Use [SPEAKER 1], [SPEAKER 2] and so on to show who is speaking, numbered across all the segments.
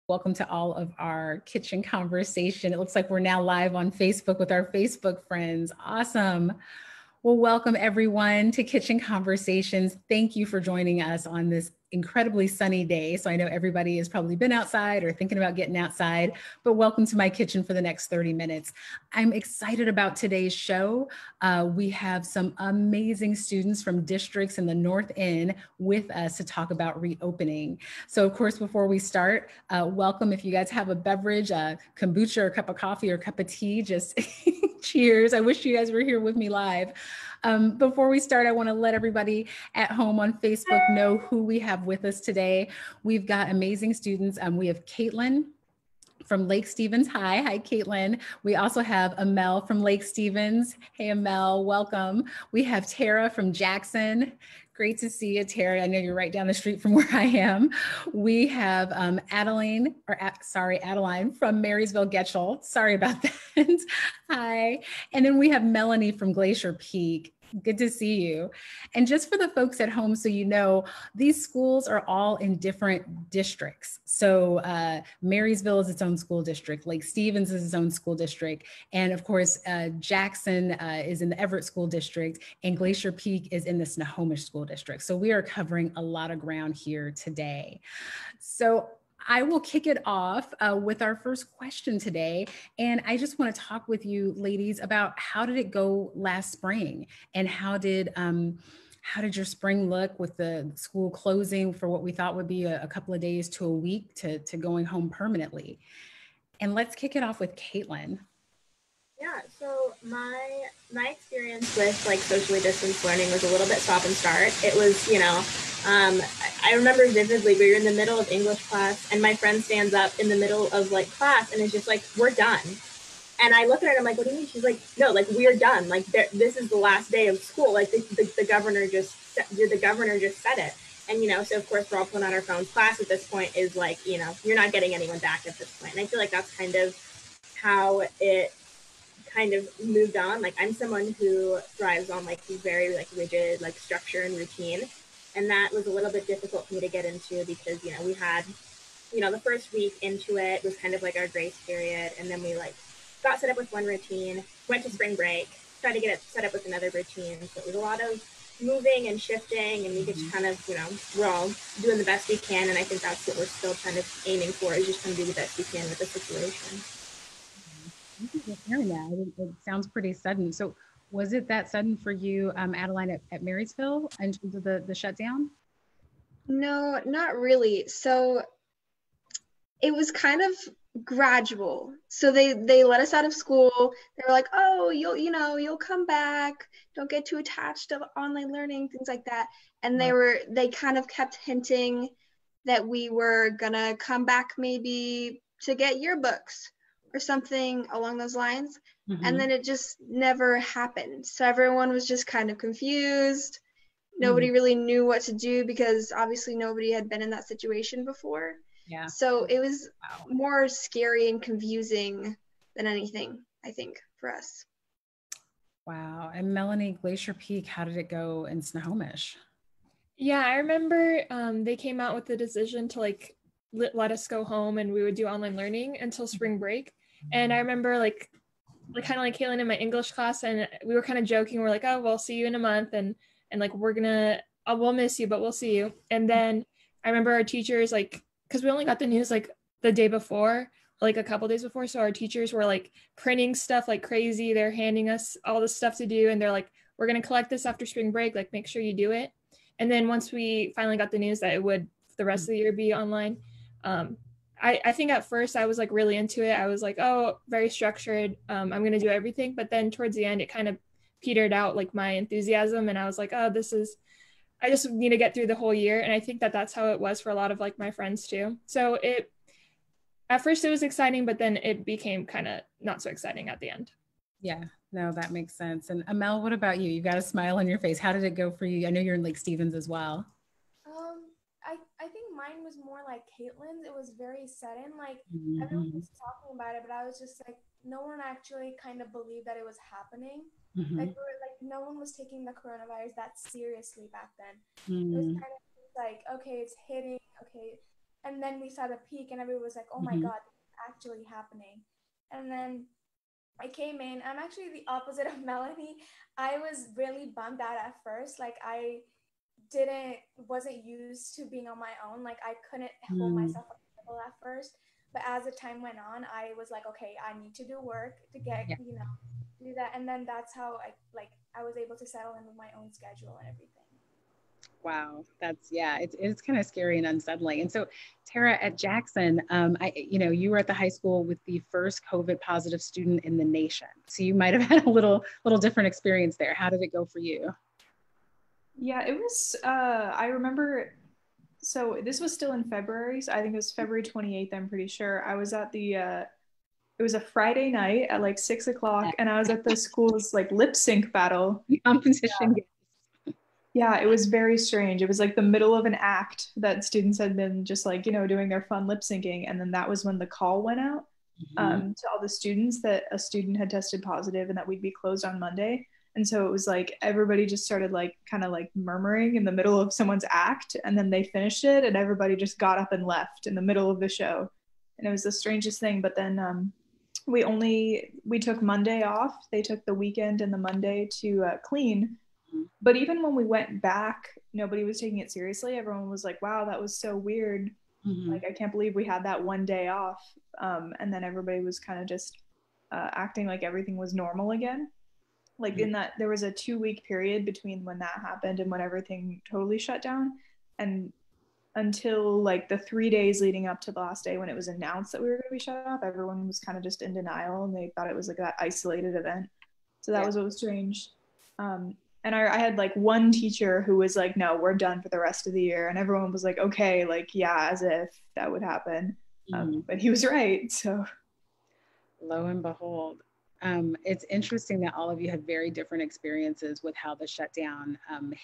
[SPEAKER 1] Welcome to all of our kitchen conversation. It looks like we're now live on Facebook with our Facebook friends. Awesome. Well, welcome everyone to Kitchen Conversations. Thank you for joining us on this incredibly sunny day. So I know everybody has probably been outside or thinking about getting outside, but welcome to my kitchen for the next 30 minutes. I'm excited about today's show. We have some amazing students from districts in the North End with us to talk about reopening. So of course, before we start, welcome. If you guys have a beverage, kombucha or a cup of coffee or a cup of tea, just cheers. I wish you guys were here with me live. Before we start, I want to let everybody at home on Facebook know who we have with us today. We've got amazing students. We have Caitlin from Lake Stevens High. Hi, Caitlin. We also have Amel from Lake Stevens. Hey, Amel, welcome. We have Tara from Jackson. Great to see you, Tara. I know you're right down the street from where I am. We have Adeline from Marysville Getchell. Sorry about that. Hi. And then we have Melanie from Glacier Peak. Good to see you. And just for the folks at home, so you know, these schools are all in different districts. So Marysville is its own school district, Lake Stevens is its own school district, and of course, Jackson is in the Everett School District, and Glacier Peak is in the Snohomish School District. So we are covering a lot of ground here today. So I will kick it off with our first question today. And I just want to talk with you ladies about how did it go last spring, and how did your spring look with the school closing for what we thought would be a couple of days to a week to going home permanently? And let's kick it off with Caitlin.
[SPEAKER 2] Yeah, so my experience with like socially distanced learning was a little bit stop and start. It was, I remember vividly, we were in the middle of English class and my friend stands up in the middle of like class and is just like, we're done. And I look at her and I'm like, what do you mean? She's like, no, like we're done. Like this is the last day of school. Like the governor just said it. And, so of course we're all pulling out our phones. Class at this point is like, you're not getting anyone back at this point. And I feel like that's kind of how it kind of moved on. Like I'm someone who thrives on like very like rigid like structure and routine, and that was a little bit difficult for me to get into because we had the first week into it was kind of like our grace period, and then we like got set up with one routine, went to spring break, tried to get it set up with another routine. So it was a lot of moving and shifting, and we just kind of we're all doing the best we can, and I think that's what we're still kind of aiming for, is just trying to do the best we can with the situation.
[SPEAKER 1] Thank you for sharing that. It sounds pretty sudden. So was it that sudden for you, Adeline, at Marysville in terms of the shutdown?
[SPEAKER 3] No, not really. So it was kind of gradual. So they let us out of school. They were like, oh, you'll come back. Don't get too attached to online learning, things like that. And they kind of kept hinting that we were gonna come back maybe to get yearbooks or something along those lines. Mm-hmm. And then it just never happened. So everyone was just kind of confused. Nobody really knew what to do because obviously nobody had been in that situation before. Yeah. So it was more scary and confusing than anything, I think, for us.
[SPEAKER 1] Wow. And Melanie, Glacier Peak, how did it go in Snohomish?
[SPEAKER 4] Yeah, I remember they came out with the decision to like let us go home and we would do online learning until spring break. And I remember like kind of like Caitlin in my English class, and we were kind of joking. We're like, oh, we'll see you in a month, and like we'll miss you, but we'll see you. And then I remember our teachers, like, because we only got the news like the day before, like a couple days before, so our teachers were like printing stuff like crazy. They're handing us all this stuff to do, and they're like, we're gonna collect this after spring break, like make sure you do it. And then once we finally got the news that it would the rest of the year be online, I think at first I was like really into it. I was like, oh, very structured. I'm going to do everything. But then towards the end, it kind of petered out like my enthusiasm. And I was like, oh, I just need to get through the whole year. And I think that that's how it was for a lot of like my friends too. So at first it was exciting, but then it became kind of not so exciting at the end.
[SPEAKER 1] Yeah, no, that makes sense. And Amel, what about you? You got a smile on your face. How did it go for you? I know you're in Lake Stevens as well.
[SPEAKER 5] I think mine was more like Caitlin's. It was very sudden. Like everyone was talking about it, but I was just like, no one actually kind of believed that it was happening. Like no one was taking the coronavirus that seriously back then. It was kind of like, okay, it's hitting. Okay, And then we saw the peak and everyone was like, oh my God, it's actually happening. And then I came in. I'm actually the opposite of Melanie. I was really bummed out at first. Like I wasn't used to being on my own. Like I couldn't hold myself accountable at first. But as the time went on, I was like, okay, I need to do work to get, do that. And then that's how I was able to settle in with my own schedule and everything.
[SPEAKER 1] Wow, it's kind of scary and unsettling. And so, Tara, at Jackson, you were at the high school with the first COVID positive student in the nation. So you might have had a little different experience there. How did it go for you?
[SPEAKER 6] Yeah, it was. I remember. So this was still in February. So I think it was February 28th. I'm pretty sure. I was at the. It was a Friday night at like 6 o'clock, and I was at the school's like lip sync battle
[SPEAKER 1] competition.
[SPEAKER 6] Yeah, it was very strange. It was like the middle of an act that students had been just like, doing their fun lip syncing. And then that was when the call went out to all the students that a student had tested positive and that we'd be closed on Monday. And so it was like everybody just started like kind of like murmuring in the middle of someone's act. And then they finished it and everybody just got up and left in the middle of the show. And it was the strangest thing. But then we took Monday off. They took the weekend and the Monday to clean. But even when we went back, nobody was taking it seriously. Everyone was like, wow, that was so weird. Like, I can't believe we had that one day off. And then everybody was kind of just acting like everything was normal again. Like in that, there was a 2-week period between when that happened and when everything totally shut down. And until like the 3 days leading up to the last day when it was announced that we were going to be shut off, everyone was kind of just in denial and they thought it was like that isolated event. So that was what was strange. And I had like one teacher who was like, no, we're done for the rest of the year. And everyone was like, okay, like, yeah, as if that would happen. But he was right. So
[SPEAKER 1] lo and behold, it's interesting that all of you had very different experiences with how the shutdown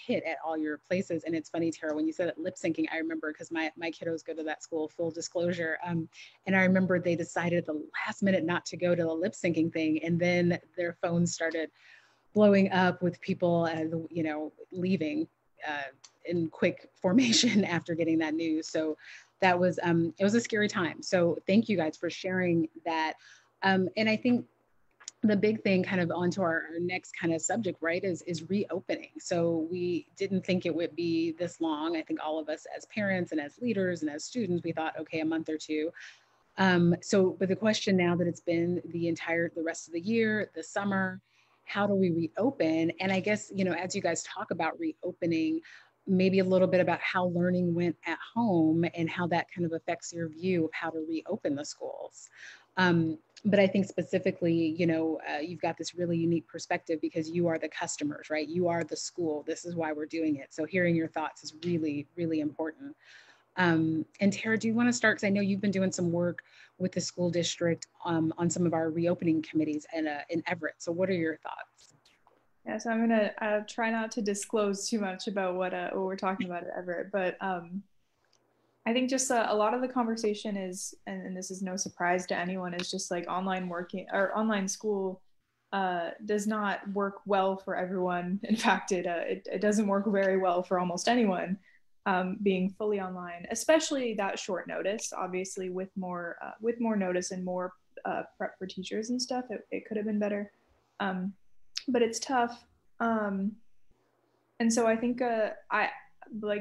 [SPEAKER 1] hit at all your places. And it's funny, Tara, when you said that lip syncing, I remember because my kiddos go to that school, full disclosure. And I remember they decided at the last minute not to go to the lip syncing thing. And then their phones started blowing up with people, leaving in quick formation after getting that news. So that was, it was a scary time. So thank you guys for sharing that. And I think the big thing kind of onto our next kind of subject, right, is reopening. So we didn't think it would be this long. I think all of us as parents and as leaders and as students, we thought, okay, a month or two. But the question now that it's been the rest of the year, the summer, how do we reopen? And I guess, as you guys talk about reopening, maybe a little bit about how learning went at home and how that kind of affects your view of how to reopen the schools. But I think specifically, you've got this really unique perspective because you are the customers, right? You are the school. This is why we're doing it. So hearing your thoughts is really, really important. And Tara, do you want to start? Because I know you've been doing some work with the school district on some of our reopening committees in Everett. So what are your thoughts?
[SPEAKER 6] Yeah, so I'm going to try not to disclose too much about what we're talking about at Everett, but I think just a lot of the conversation is, and this is no surprise to anyone, is just like online online school does not work well for everyone. In fact, it doesn't work very well for almost anyone. Being fully online, especially that short notice, obviously with more notice and more prep for teachers and stuff, it could have been better. But it's tough. And so I think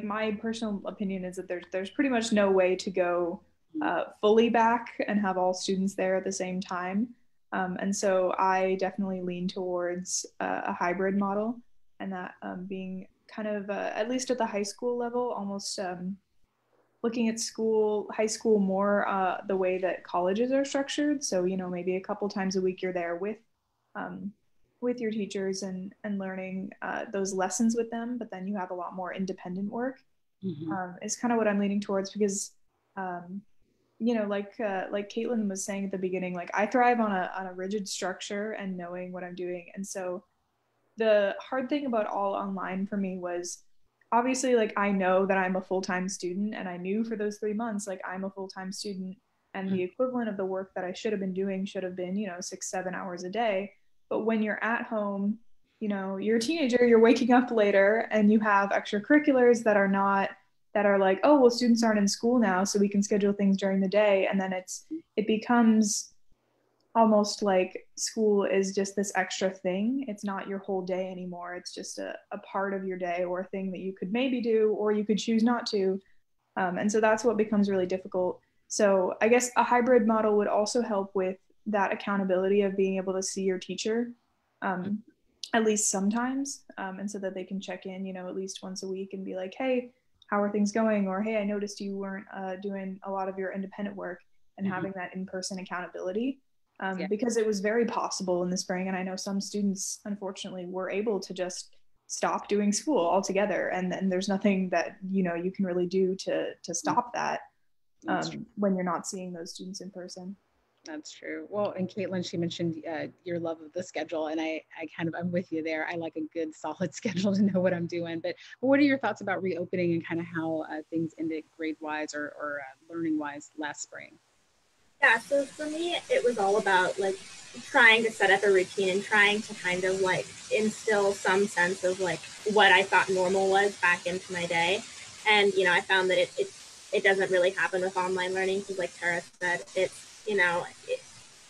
[SPEAKER 6] my personal opinion is that there's pretty much no way to go fully back and have all students there at the same time. And so I definitely lean towards a hybrid model, and that being kind of at least at the high school level, almost looking at high school more the way that colleges are structured. So maybe a couple times a week you're there with your teachers and learning those lessons with them, but then you have a lot more independent work. Is kind of what I'm leaning towards because like Caitlin was saying at the beginning, like I thrive on a rigid structure and knowing what I'm doing. And so the hard thing about all online for me was obviously like I know that I'm a full-time student, and I knew for those 3 months like I'm a full-time student, and the equivalent of the work that I should have been doing should have been 6-7 hours a day. But when you're at home, you're a teenager, you're waking up later and you have extracurriculars that are not that are like, oh, well, students aren't in school now, so we can schedule things during the day. And then it becomes almost like school is just this extra thing. It's not your whole day anymore. It's just a part of your day, or a thing that you could maybe do, or you could choose not to. And so that's what becomes really difficult. So I guess a hybrid model would also help with that accountability of being able to see your teacher at least sometimes, and so that they can check in, at least once a week and be like, hey, how are things going? Or, hey, I noticed you weren't doing a lot of your independent work, and having that in-person accountability. Because it was very possible in the spring. And I know some students, unfortunately, were able to just stop doing school altogether. And then there's nothing that, you can really do to stop that when you're not seeing those students in person.
[SPEAKER 1] That's true. Well, and Caitlin, she mentioned your love of the schedule, and I'm with you there. I like a good solid schedule to know what I'm doing. But what are your thoughts about reopening and kind of how things ended grade wise or learning wise last spring?
[SPEAKER 2] Yeah, so for me, it was all about like trying to set up a routine and trying to kind of like instill some sense of like what I thought normal was back into my day. And, I found that it doesn't really happen with online learning because, like Tara said,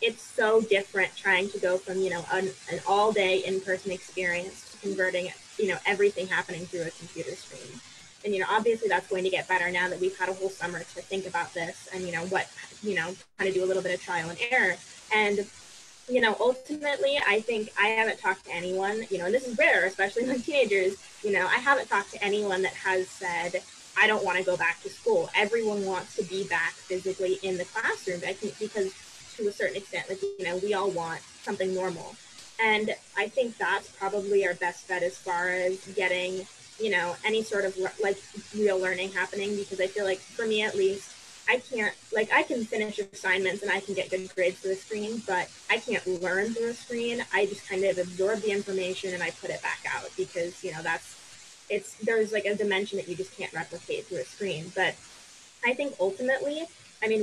[SPEAKER 2] it's so different trying to go from, an all day in-person experience to converting, everything happening through a computer screen. And, obviously that's going to get better now that we've had a whole summer to think about this and, kind of do a little bit of trial and error. And, ultimately, I think I haven't talked to anyone, and this is rare, especially among teenagers, I haven't talked to anyone that has said, I don't want to go back to school. Everyone wants to be back physically in the classroom. I think because to a certain extent, like, we all want something normal. And I think that's probably our best bet as far as getting, any sort of like real learning happening, because I feel like for me at least, I can finish assignments and I can get good grades through a screen, but I can't learn through a screen. I just kind of absorb the information and I put it back out because, there's like a dimension that you just can't replicate through a screen. But I think ultimately,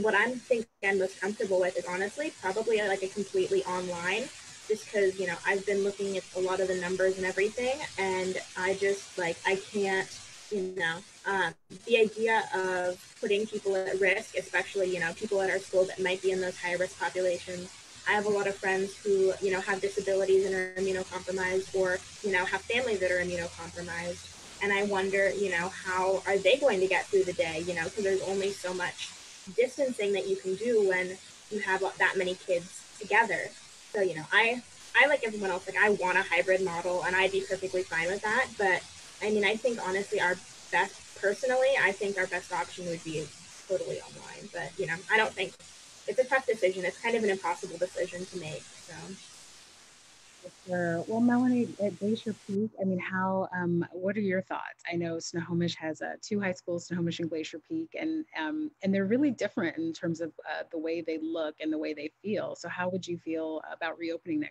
[SPEAKER 2] what I'm thinking I'm most comfortable with is honestly probably like a completely online, just because, I've been looking at a lot of the numbers and everything, and I just I can't, the idea of putting people at risk, especially, people at our school that might be in those high risk populations. I have a lot of friends who, have disabilities and are immunocompromised, or, have families that are immunocompromised. And I wonder, how are they going to get through the day, because there's only so much distancing that you can do when you have that many kids together. So, I like everyone else, I want a hybrid model and I'd be perfectly fine with that. But I think honestly I think our best option would be totally online. But, I don't think it's a tough decision. It's kind of an impossible decision to make. So.
[SPEAKER 1] Sure. Well, Melanie, at Glacier Peak, what are your thoughts? I know Snohomish has two high schools, Snohomish and Glacier Peak, and they're really different in terms of the way they look and the way they feel. So how would you feel about reopening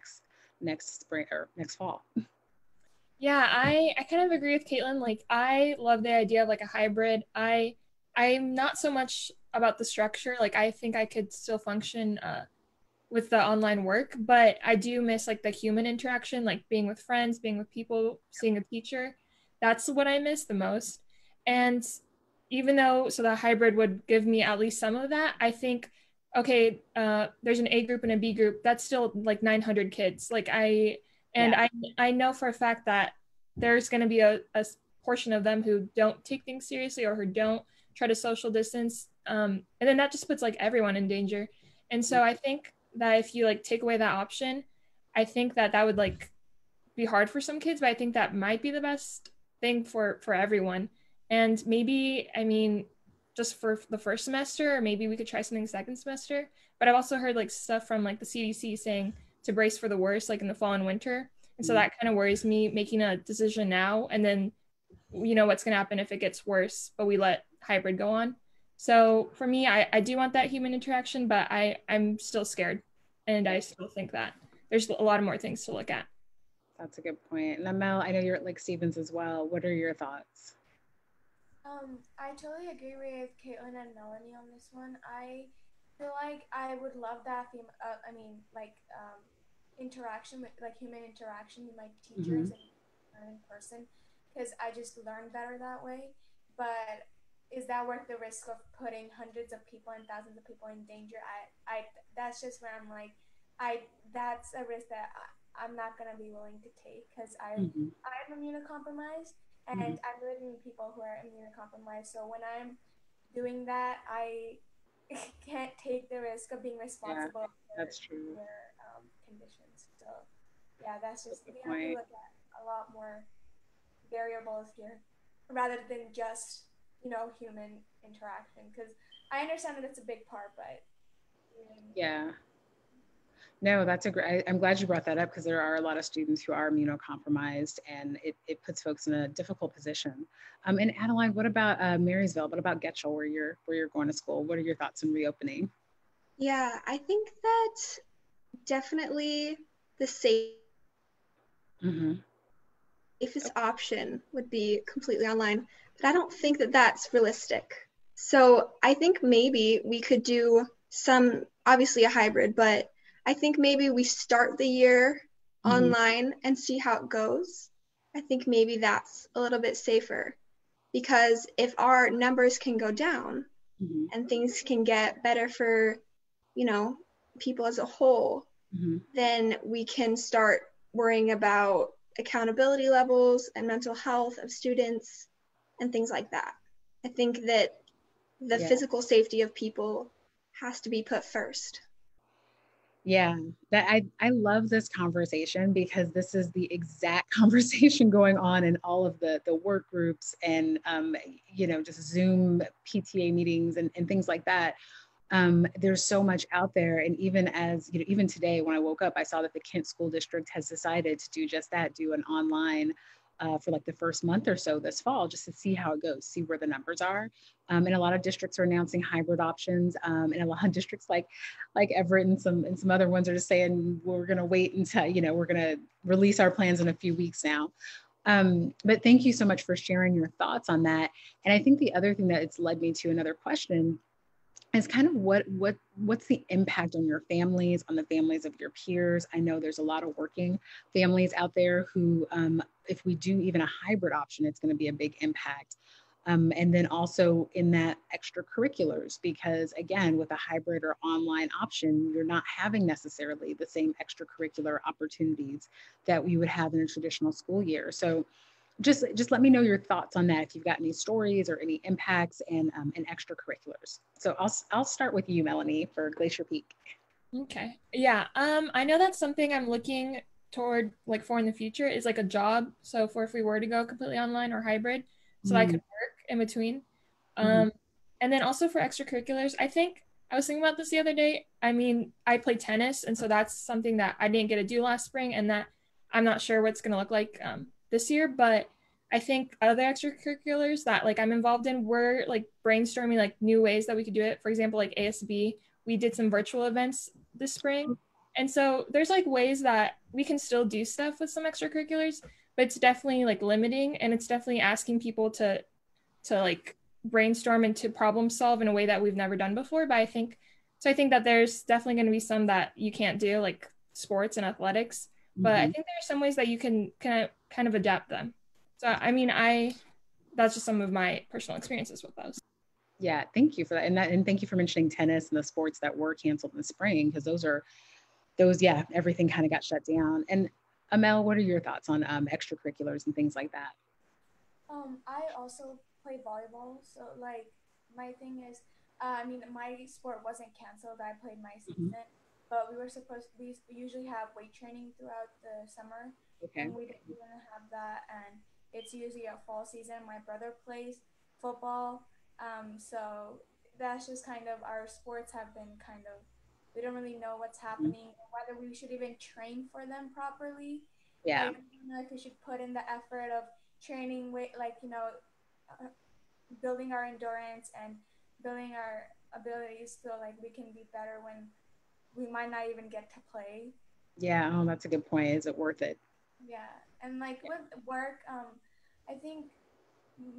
[SPEAKER 1] next spring or next fall?
[SPEAKER 4] Yeah, I kind of agree with Caitlin. Like, I love the idea of like a hybrid. I'm not so much about the structure. Like, I think I could still function with the online work, but I do miss like the human interaction, like being with friends, being with people, seeing a teacher. That's what I miss the most. And even though, so the hybrid would give me at least some of that, I think, okay, there's an A group and a B group. That's still like 900 kids. I know for a fact that there's going to be a portion of them who don't take things seriously or who don't try to social distance. And then that just puts like everyone in danger. And so I think that if you like take away that option, I think that would like be hard for some kids, but I think that might be the best thing for everyone. And maybe, just for the first semester, or maybe we could try something second semester. But I've also heard like stuff from like the CDC saying to brace for the worst, like in the fall and winter. And so that kind of worries me, making a decision now and then what's going to happen if it gets worse, but we let hybrid go on. So for me, I do want that human interaction, but I'm still scared. And I still think that there's a lot of more things to look at.
[SPEAKER 1] That's a good point. And Mel, I know you're at Lake Stevens as well. What are your thoughts?
[SPEAKER 5] I totally agree with Caitlin and Melanie on this one. I feel like I would love that theme. Interaction with like human interaction with my teachers and learn in person, because I just learn better that way. But is that worth the risk of putting hundreds of people and thousands of people in danger? I that's just where I'm like, that's a risk that I'm not gonna be willing to take because I'm immunocompromised and I'm living with people who are immunocompromised. So when I'm doing that, I can't take the risk of being responsible for
[SPEAKER 1] that's true.
[SPEAKER 5] their conditions. So yeah, that's just
[SPEAKER 1] Good
[SPEAKER 5] we have to
[SPEAKER 1] point.
[SPEAKER 5] look at a lot more variables here rather than just human interaction because I understand that it's a big part, but
[SPEAKER 1] Yeah. No, that's a great. I'm glad you brought that up because there are a lot of students who are immunocompromised, and it puts folks in a difficult position. And Adeline, what about Marysville? What about Getchell, where you're going to school? What are your thoughts on reopening?
[SPEAKER 3] Yeah, I think that definitely the
[SPEAKER 1] Mm-hmm.
[SPEAKER 3] safest option would be completely online, but I don't think that that's realistic. So I think maybe we could do some, obviously a hybrid, but I think maybe we start the year online and see how it goes. I think maybe that's a little bit safer because if our numbers can go down and things can get better for, people as a whole, then we can start worrying about accountability levels and mental health of students and things like that. I think that the physical safety of people has to be put first.
[SPEAKER 1] Yeah, that I love this conversation because this is the exact conversation going on in all of the work groups and just Zoom PTA meetings and things like that. There's so much out there, and even as even today when I woke up, I saw that the Kent School District has decided to do just that, do an online for like the first month or so this fall, just to see how it goes, see where the numbers are. And a lot of districts are announcing hybrid options, and a lot of districts like Everett and some other ones are just saying we're going to wait until we're going to release our plans in a few weeks now. But thank you so much for sharing your thoughts on that. And I think the other thing that it's led me to another question is kind of what's the impact on your families, on the families of your peers. I know there's a lot of working families out there who, if we do even a hybrid option, it's going to be a big impact. And then also in that extracurriculars, because again, with a hybrid or online option, you're not having necessarily the same extracurricular opportunities that we would have in a traditional school year. So just let me know your thoughts on that if you've got any stories or any impacts and extracurriculars. So I'll start with you, Melanie, for Glacier Peak.
[SPEAKER 4] Okay. Yeah. I know that's something I'm looking toward like for in the future is like a job. So for if we were to go completely online or hybrid, so I could work in between. And then also for extracurriculars, I think I was thinking about this the other day. I mean, I play tennis, and so that's something that I didn't get to do last spring, and that I'm not sure what's going to look like this year. But I think other extracurriculars that like I'm involved in were like brainstorming like new ways that we could do it. For example, like ASB, we did some virtual events this spring. And so there's like ways that we can still do stuff with some extracurriculars, but it's definitely like limiting, and it's definitely asking people to like brainstorm and to problem solve in a way that we've never done before. But I think that there's definitely going to be some that you can't do, like sports and athletics. But I think there are some ways that you can kind of adapt them. So I mean, that's just some of my personal experiences with those.
[SPEAKER 1] Yeah, thank you for that. And thank you for mentioning tennis and the sports that were canceled in the spring, because everything kind of got shut down. And Amel, what are your thoughts on extracurriculars and things like that?
[SPEAKER 5] I also play volleyball, so like my thing is, I mean, my sport wasn't canceled. I played my season, but we usually have weight training throughout the summer, and we didn't even have that. And it's usually a fall season. My brother plays football, so that's just kind of our sports have been kind of. We don't really know what's happening, or whether we should even train for them properly.
[SPEAKER 1] Yeah.
[SPEAKER 5] Like, I don't know if we should put in the effort of training with building our endurance and building our abilities so like we can be better when we might not even get to play.
[SPEAKER 1] Yeah, oh, that's a good point. Is it worth it?
[SPEAKER 5] Yeah, and like with work, I think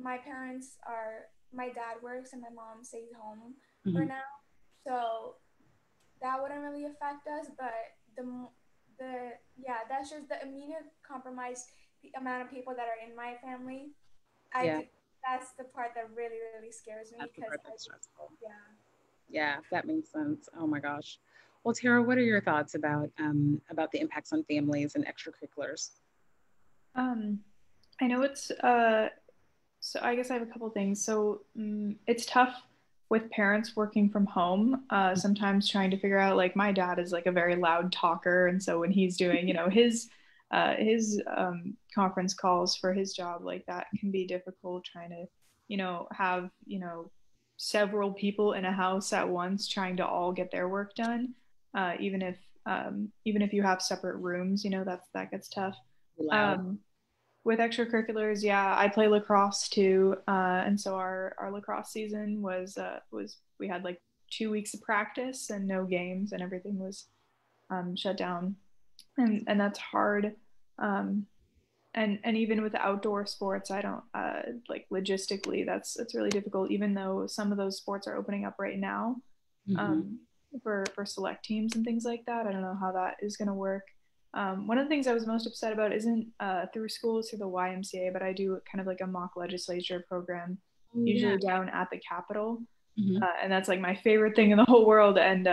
[SPEAKER 5] my dad works and my mom stays home for now, so that wouldn't really affect us. But that's just the immunocompromised amount of people that are in my family. that's the part that really, really scares me.
[SPEAKER 1] That's the
[SPEAKER 5] because
[SPEAKER 1] part that's stressful.
[SPEAKER 5] yeah.
[SPEAKER 1] Yeah, that makes sense. Oh my gosh. Well, Tara, what are your thoughts about the impacts on families and extracurriculars?
[SPEAKER 6] I know it's so I guess I have a couple things. So it's tough with parents working from home. Sometimes trying to figure out, like, my dad is like a very loud talker, and so when he's doing, his conference calls for his job, like, that can be difficult, trying to, have several people in a house at once trying to all get their work done. Even if you have separate rooms, that gets tough.
[SPEAKER 1] Loud.
[SPEAKER 6] With extracurriculars, yeah, I play lacrosse too, and so our lacrosse season was we had like 2 weeks of practice and no games, and everything was shut down, and that's hard. And even with outdoor sports, I don't like, logistically, that's really difficult. Even though some of those sports are opening up right now, for select teams and things like that, I don't know how that is going to work. One of the things I was most upset about isn't through schools, through the YMCA, but I do kind of like a mock legislature program, usually down at the Capitol. And that's like my favorite thing in the whole world. And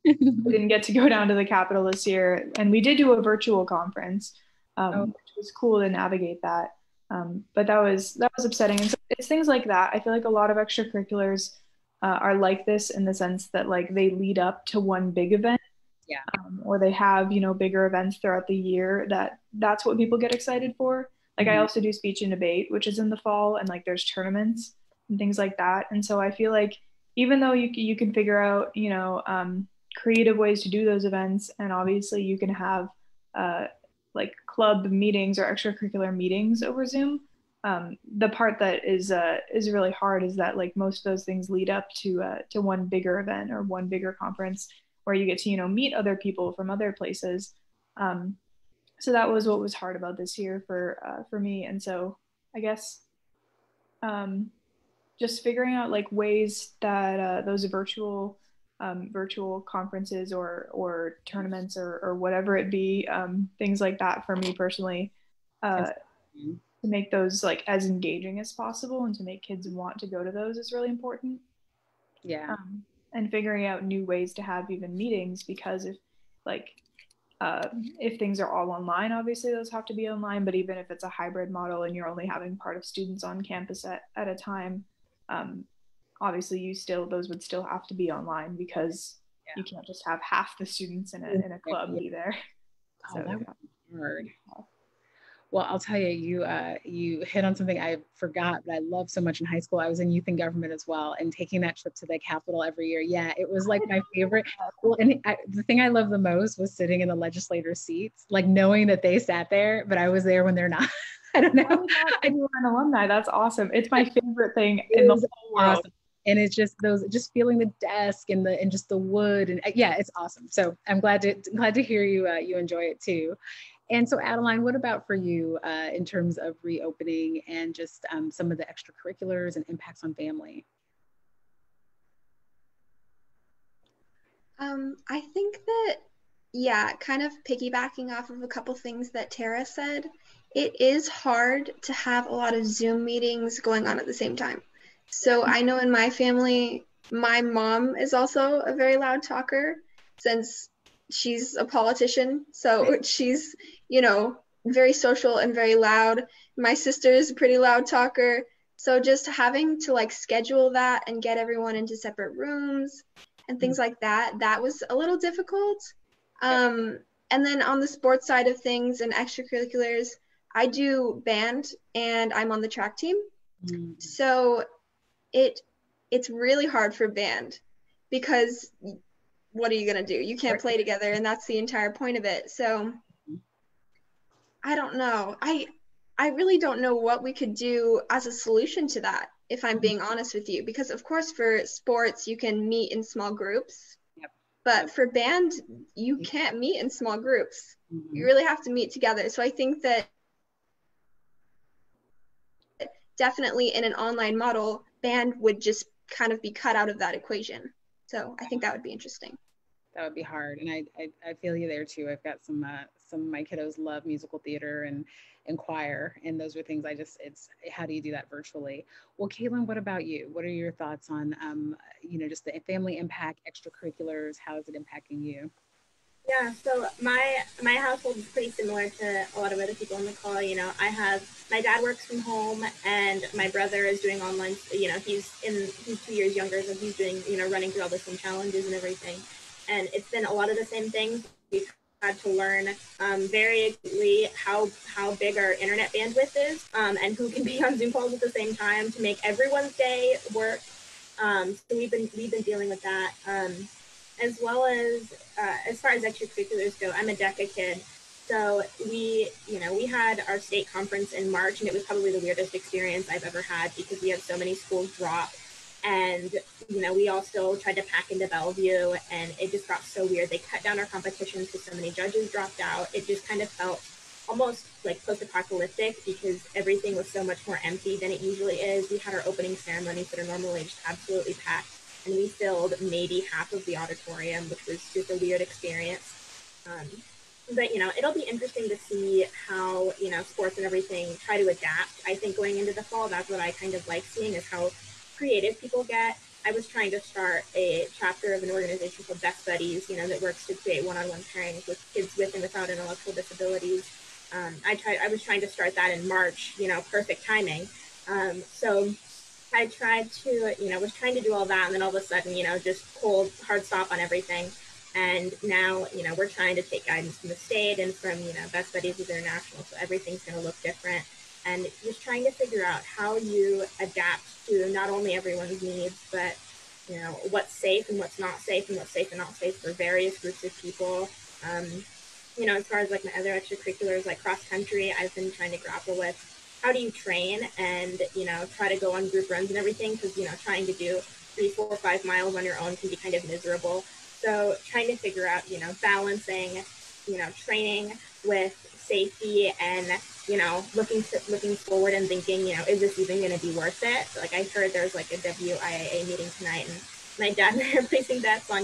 [SPEAKER 6] we didn't get to go down to the Capitol this year. And we did do a virtual conference, which was cool to navigate that. But that was upsetting. And so it's things like that. I feel like a lot of extracurriculars are like this, in the sense that, like, they lead up to one big event.
[SPEAKER 1] Yeah.
[SPEAKER 6] Or they have, bigger events throughout the year that's what people get excited for. Like, I also do speech and debate, which is in the fall, and like there's tournaments and things like that. And so I feel like, even though you can figure out, creative ways to do those events, and obviously you can have like club meetings or extracurricular meetings over Zoom. The part that is really hard is that, like, most of those things lead up to one bigger event or one bigger conference, where you get to, meet other people from other places. So that was what was hard about this year for me. And so I guess just figuring out, like, ways that those virtual conferences or tournaments or whatever it be, things like that, for me personally, to make those, like, as engaging as possible, and to make kids want to go to those, is really important.
[SPEAKER 1] Yeah.
[SPEAKER 6] And figuring out new ways to have even meetings, because if things are all online, obviously those have to be online, but even if it's a hybrid model and you're only having part of students on campus at a time, obviously those would still have to be online, because you can't just have half the students in a club be there.
[SPEAKER 1] So that would be hard. Well, I'll tell you, you hit on something I forgot, but I loved so much in high school. I was in youth and government as well, and taking that trip to the Capitol every year. Yeah, it was like my favorite. Well, and the thing I loved the most was sitting in the legislators' seats, like knowing that they sat there, but I was there when they're not. I don't know.
[SPEAKER 6] You were an alumni. That's awesome. It's my favorite thing in the whole world.
[SPEAKER 1] Awesome. And it's just just feeling the desk and just the wood, and yeah, it's awesome. So I'm glad to hear you enjoy it too. And so, Adeline, what about for you in terms of reopening and just some of the extracurriculars and impacts on family?
[SPEAKER 3] I think that, yeah, kind of piggybacking off of a couple things that Tara said, it is hard to have a lot of Zoom meetings going on at the same time. So I know in my family, my mom is also a very loud talker, since she's a politician. So she's, very social and very loud. My sister is a pretty loud talker. So just having to, like, schedule that and get everyone into separate rooms and things like that, that was a little difficult. And then on the sports side of things and extracurriculars, I do band and I'm on the track team. So it's really hard for band, because what are you going to do? You can't play together, and that's the entire point of it. So I don't know. I really don't know what we could do as a solution to that, if I'm being honest with you, because of course for sports you can meet in small groups, but for band you can't meet in small groups. You really have to meet together. So I think that definitely in an online model, band would just kind of be cut out of that equation. So I think that would be interesting.
[SPEAKER 1] That would be hard. And I feel you there too. I've got some of my kiddos love musical theater and choir. And those are things it's, how do you do that virtually? Well, Caitlin, what about you? What are your thoughts on, just the family impact, extracurriculars? How is it impacting you?
[SPEAKER 2] Yeah, so my household is pretty similar to a lot of other people on the call. You know, I have my dad works from home, and my brother is doing online. You know, he's 2 years younger, so he's doing, running through all the same challenges and everything. And it's been a lot of the same things. We've had to learn very acutely how big our internet bandwidth is, and who can be on Zoom calls at the same time to make everyone's day work. So we've been dealing with that. As well as far as extracurriculars go, I'm a DECA kid. So we had our state conference in March, and it was probably the weirdest experience I've ever had because we had so many schools drop. And, we all still tried to pack into Bellevue, and it just got so weird. They cut down our competitions because so many judges dropped out. It just kind of felt almost like post-apocalyptic because everything was so much more empty than it usually is. We had our opening ceremonies that are normally just absolutely packed, and we filled maybe half of the auditorium, which was just a weird experience. But, it'll be interesting to see how, sports and everything try to adapt. I think going into the fall, that's what I kind of like seeing is how creative people get. I was trying to start a chapter of an organization called Best Buddies, that works to create one-on-one pairings with kids with and without intellectual disabilities. I was trying to start that in March, perfect timing. So I tried to, was trying to do all that, and then all of a sudden, just hard stop on everything. And now, we're trying to take guidance from the state and from, Best Buddies is international, so everything's going to look different. And just trying to figure out how you adapt to not only everyone's needs, but, what's safe and what's not safe and what's safe and not safe for various groups of people. As far as like my other extracurriculars, like cross country, I've been trying to grapple with how do you train and, try to go on group runs and everything, because, trying to do 3, 4, 5 miles on your own can be kind of miserable. So trying to figure out, balancing, training with safety and, looking forward and thinking, is this even going to be worth it? Like I heard there's like a WIAA meeting tonight, and my dad and I are placing bets on,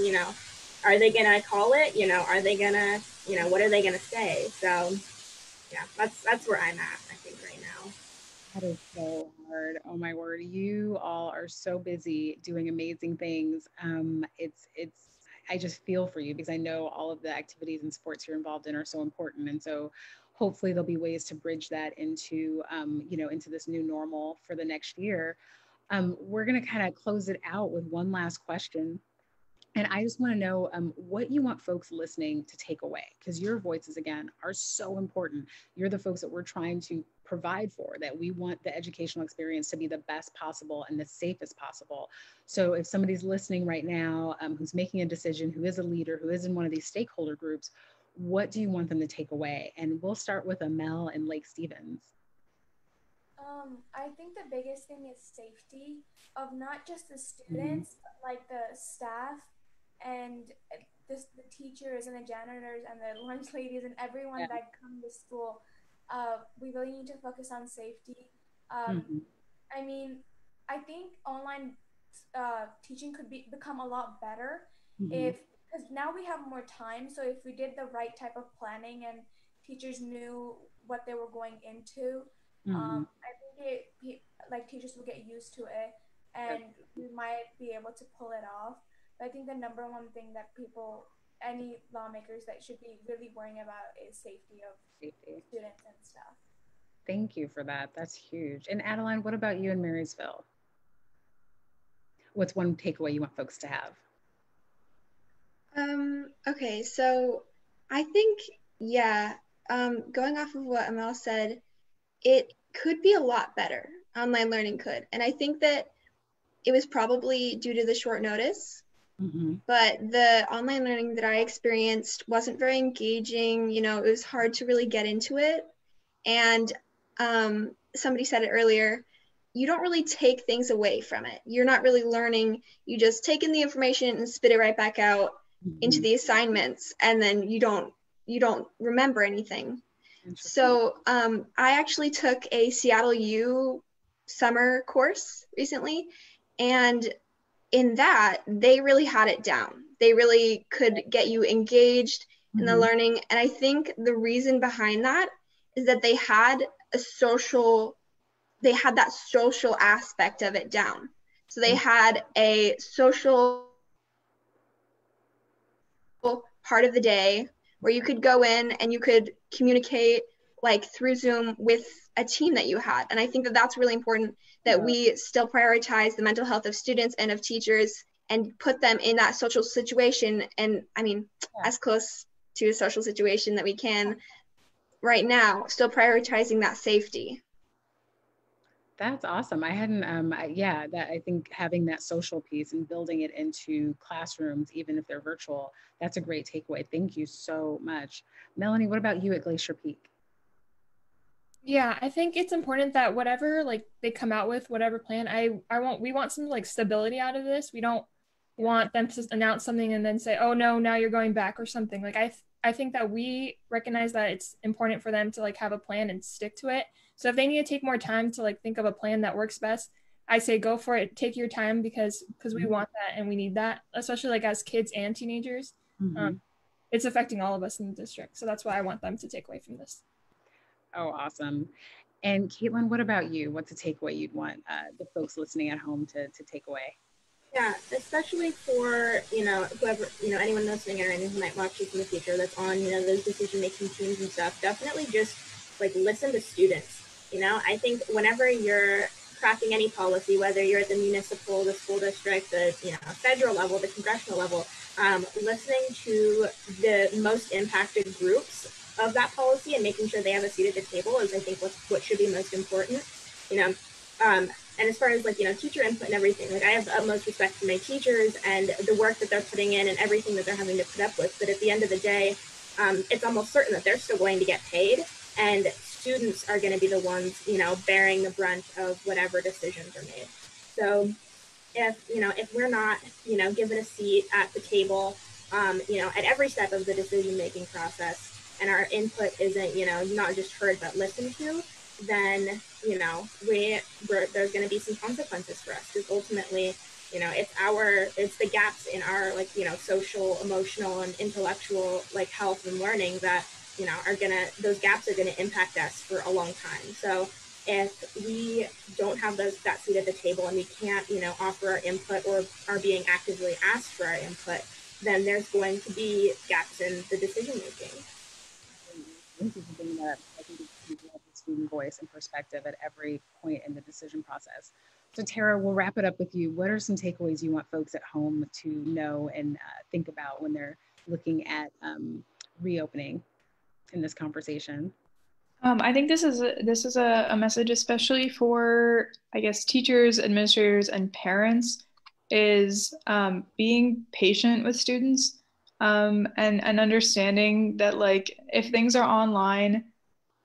[SPEAKER 2] are they going to call it? Are they going to, what are they going to say? So yeah, that's where I'm at, I think, right now.
[SPEAKER 1] That is so hard. Oh my word. You all are so busy doing amazing things. I just feel for you because I know all of the activities and sports you're involved in are so important. And so hopefully there'll be ways to bridge that into, into this new normal for the next year. We're going to kind of close it out with one last question. And I just want to know what you want folks listening to take away, because your voices, again, are so important. You're the folks that we're trying to provide for, that we want the educational experience to be the best possible and the safest possible. So if somebody's listening right now who's making a decision, who is a leader, who is in one of these stakeholder groups, what do you want them to take away? And we'll start with Amel and Lake Stevens.
[SPEAKER 5] I think the biggest thing is safety of not just the students, but like the staff and the teachers and the janitors and the lunch ladies and everyone that come to school. We really need to focus on safety. I mean, I think online teaching could become a lot better because now we have more time. So if we did the right type of planning and teachers knew what they were going into, I think teachers will get used to it, and we might be able to pull it off. But I think the number one thing that any lawmakers that should be really worrying about is safety of students and stuff.
[SPEAKER 1] Thank you for that. That's huge. And Adeline, what about you in Marysville? What's one takeaway you want folks to have?
[SPEAKER 3] Okay, so I think, going off of what Amel said, it could be a lot better. Online learning could. And I think that it was probably due to the short notice, but the online learning that I experienced wasn't very engaging. It was hard to really get into it. And somebody said it earlier, you don't really take things away from it. You're not really learning. You just take in the information and spit it right back out into the assignments, and then you don't remember anything. So I actually took a Seattle U summer course recently, and in that, they really had it down. They really could get you engaged in the learning. And I think the reason behind that is that they had that social aspect of it down. So they had a social part of the day where you could go in and you could communicate like through Zoom with a team that you had. And I think that that's really important, that we still prioritize the mental health of students and of teachers and put them in that social situation. And I mean, as close to a social situation that we can right now, still prioritizing that safety.
[SPEAKER 1] That's awesome. I hadn't, that I think having that social piece and building it into classrooms, even if they're virtual, that's a great takeaway. Thank you so much. Melanie, what about you at Glacier Peak?
[SPEAKER 4] Yeah, I think it's important that whatever like they come out with, whatever plan, we want some like stability out of this. We don't want them to announce something and then say, oh no, now you're going back or something. Like I think that we recognize that it's important for them to like have a plan and stick to it. So if they need to take more time to like think of a plan that works best, I say go for it. Take your time because we want that and we need that, especially like as kids and teenagers. It's affecting all of us in the district. So that's why I want them to take away from this.
[SPEAKER 1] Oh, awesome. And Caitlin, what about you? What's a takeaway you'd want the folks listening at home to take away?
[SPEAKER 2] Yeah, especially for, whoever, anyone listening or anyone who might watch this in the future that's on, those decision-making teams and stuff, definitely just like listen to students. I think whenever you're crafting any policy, whether you're at the municipal, the school district, the, federal level, the congressional level, listening to the most impacted groups of that policy and making sure they have a seat at the table is, I think, what should be most important. And as far as like, teacher input and everything, like I have the utmost respect for my teachers and the work that they're putting in and everything that they're having to put up with. But at the end of the day, it's almost certain that they're still going to get paid, and students are going to be the ones, bearing the brunt of whatever decisions are made. So if we're not, given a seat at the table, at every step of the decision-making process, and our input isn't, not just heard, but listened to, then, there's going to be some consequences for us, because ultimately, it's the gaps in our, like, social, emotional, and intellectual, like, health and learning that, those gaps are going to impact us for a long time. So if we don't have that seat at the table and we can't, offer our input or are being actively asked for our input, then there's going to be gaps in the decision making.
[SPEAKER 1] Thank you for bringing that up. I think it's huge to have the student voice and perspective at every point in the decision process. So Tara, we'll wrap it up with you. What are some takeaways you want folks at home to know and think about when they're looking at reopening in this conversation?
[SPEAKER 6] I think this is a message, especially for, I guess, teachers, administrators, and parents, is being patient with students. And understanding that, like, if things are online,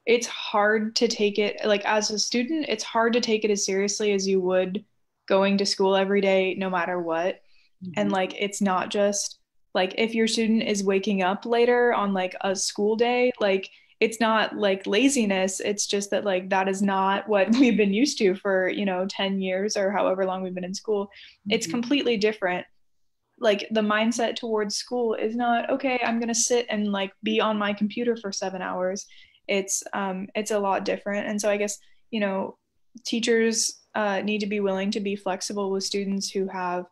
[SPEAKER 6] it's hard to take it, like, as a student, it's hard to take it as seriously as you would going to school every day, no matter what. And like, it's not just like, if your student is waking up later on like a school day, like, it's not like laziness. It's just that, like, that is not what we've been used to for, 10 years or however long we've been in school. It's completely different. Like, the mindset towards school is not, okay, I'm going to sit and like be on my computer for 7 hours. It's a lot different. And so I guess, teachers need to be willing to be flexible with students who have,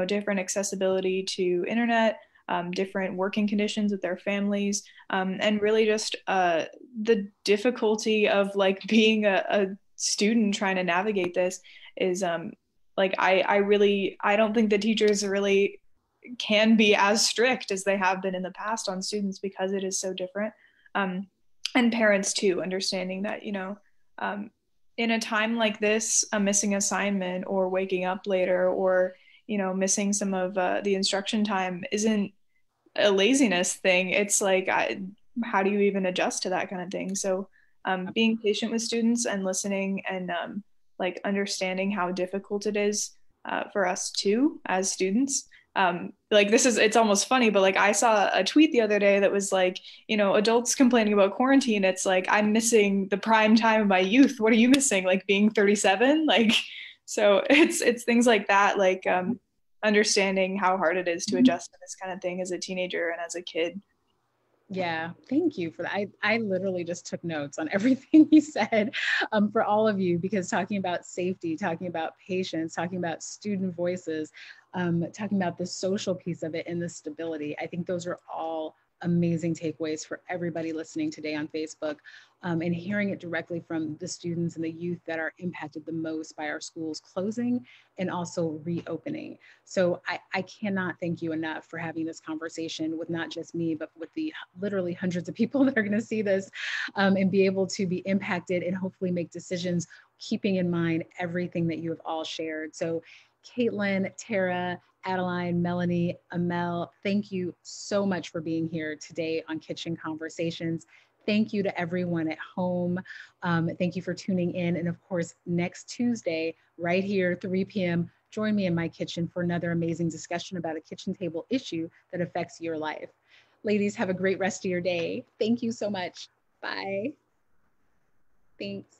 [SPEAKER 6] different accessibility to internet, different working conditions with their families, and really just the difficulty of like being a student trying to navigate this is like, I don't think the teachers really can be as strict as they have been in the past on students, because it is so different. And parents too, understanding that, in a time like this, a missing assignment or waking up later or, missing some of the instruction time isn't a laziness thing. It's like, how do you even adjust to that kind of thing? So being patient with students and listening and like understanding how difficult it is for us too as students. Like, it's almost funny, but like, I saw a tweet the other day that was like, adults complaining about quarantine. It's like, I'm missing the prime time of my youth. What are you missing? Like being 37? Like, so it's things like that. Like, understanding how hard it is to adjust to this kind of thing as a teenager and as a kid.
[SPEAKER 1] Yeah, thank you for that. I literally just took notes on everything you said for all of you, because talking about safety, talking about patience, talking about student voices, talking about the social piece of it and the stability, I think those are all amazing takeaways for everybody listening today on Facebook, and hearing it directly from the students and the youth that are impacted the most by our schools closing and also reopening. So I cannot thank you enough for having this conversation with not just me, but with the literally hundreds of people that are going to see this, and be able to be impacted and hopefully make decisions, keeping in mind everything that you have all shared. So Caitlin, Tara, Adeline, Melanie, Amel, thank you so much for being here today on Kitchen Conversations. Thank you to everyone at home. Thank you for tuning in. And of course, next Tuesday, right here, 3 p.m., join me in my kitchen for another amazing discussion about a kitchen table issue that affects your life. Ladies, have a great rest of your day. Thank you so much. Bye. Thanks.